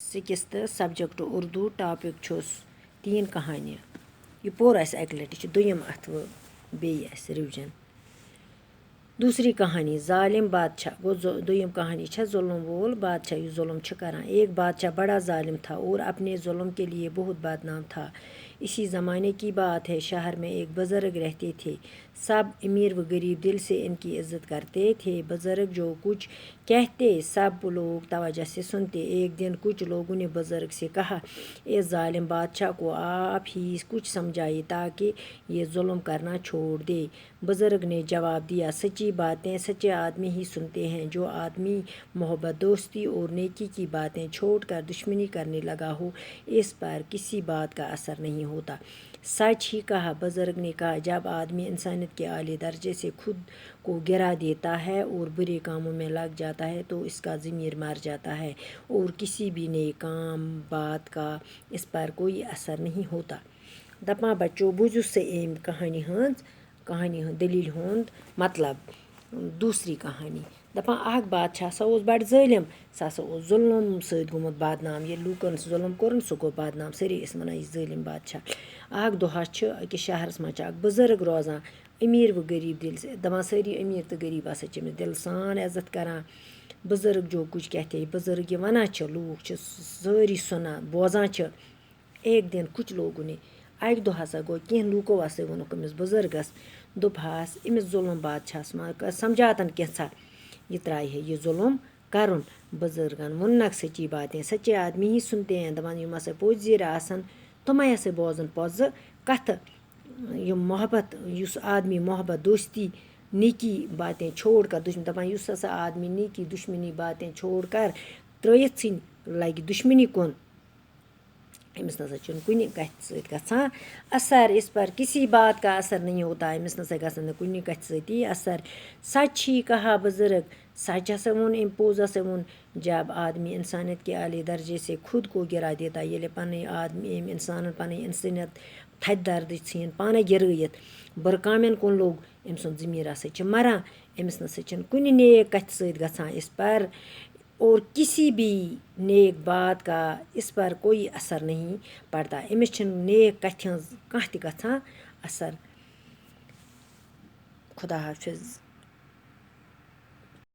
Sixth subject Urdu topic छुस 3 कहानी यह पोर अकि लटि दुयम अथ बे रिविजन। दूसरी कहानी जालिम बादशाह गो दुयम कहानी जुल्म वोल बादशाह यु जुल्म करान। एक बादशाह बड़ा जालिम था और अपने जुल्म के लिए बहुत बदनाम था। इसी ज़माने की बात है, शहर में एक बुज़ुर्ग रहते थे। सब अमीर व गरीब दिल से इनकी इज्जत करते थे। बुज़ुर्ग जो कुछ कहते सब लोग तवज्जो से सुनते। एक दिन कुछ लोगों ने बुज़ुर्ग से कहा, इस जालिम बादशाह को आप ही कुछ समझाइए ताकि ये जुल्म करना छोड़ दे। बुज़ुर्ग ने जवाब दिया, सच्ची बातें सच्चे आदमी ही सुनते हैं। जो आदमी मोहब्बत, दोस्ती और नेकी की बातें छोड़कर दुश्मनी करने लगा हो, इस पर किसी बात का असर नहीं होता। सच ही कहा, बुज़ुर्ग ने कहा। जब आदमी इंसानियत के आले दर्जे से खुद को गिरा देता है और बुरे कामों में लग जाता है तो इसका ज़मीर मर जाता है और किसी भी नेक काम बात का इस पर कोई असर नहीं होता। दपा बच्चों बुझु से एम कहानी हंद दलील हुंद मतलब। दूसरी कहानी दपा अख बादशाह सा बड़ जालिम, सा जुल्म सत गोमुत बदनाम। ये लूकन जुल्म कोर सह गो बदनाम, सारे वन यह जालिम बादशाह। अख दोह अकिस शहरस मज बुजुर्ग रोजान, अमीर व गरीब दिल से दपान सारी अमीर तो गरीब हसा दिल सान इज्जत करान। बुजुर्ग जो कुछ कहते बुजुर्ग ये वनान लूक सारी सुनान बोजान। एक दिन कुछ लोगों ने अक दो हसा गो कह लूको वसो वोनुक अमिस बुजुर्गस दोपहस अमिस जुल्म बादशाहस समझातन कैसा यह त्राय है ये जुल्म करुन। बुजुर्गन वोनक सच्ची बातें सच्चे आदमी ही सुनते हैं। दपान यम हसा पोजीर आसन तुम हसा बोजन पोज कथ। यम मोहब्बत युस आदमी मोहब्बत दोस्ती नेकी बातें छोड़ कर दुश्मनी दपान युस हसा आदमी नेकी दुश्मनी बातें छोड़ कर त्रयित सिन लगे दुश्मनी कुन, अमिस नसा कुन कथ सत गसान असर। इस पर किसी बात का असर नहीं होता। अमिस नसा गसान कुन कथ सती असर। सच ही कहा बुजुर्ग, सच हसा वोन अम पोज हसा वोन। जब आदमी इंसानियत के आले दर्जे से खुद को गिरा देता, ये पन आदमी अम इंसान पन इंसानियत थद दर्द इन पान गिरत बुर कामन कुन लोग अम सुंद ज़मीर हसा मरान। अमिस नसा कुन नेक कथ सत गसान इस पर और किसी भी नेक बात का इस पर कोई असर नहीं पड़ता। अमिस नेक कथ कह गसान असर। खुदा हाफिज़।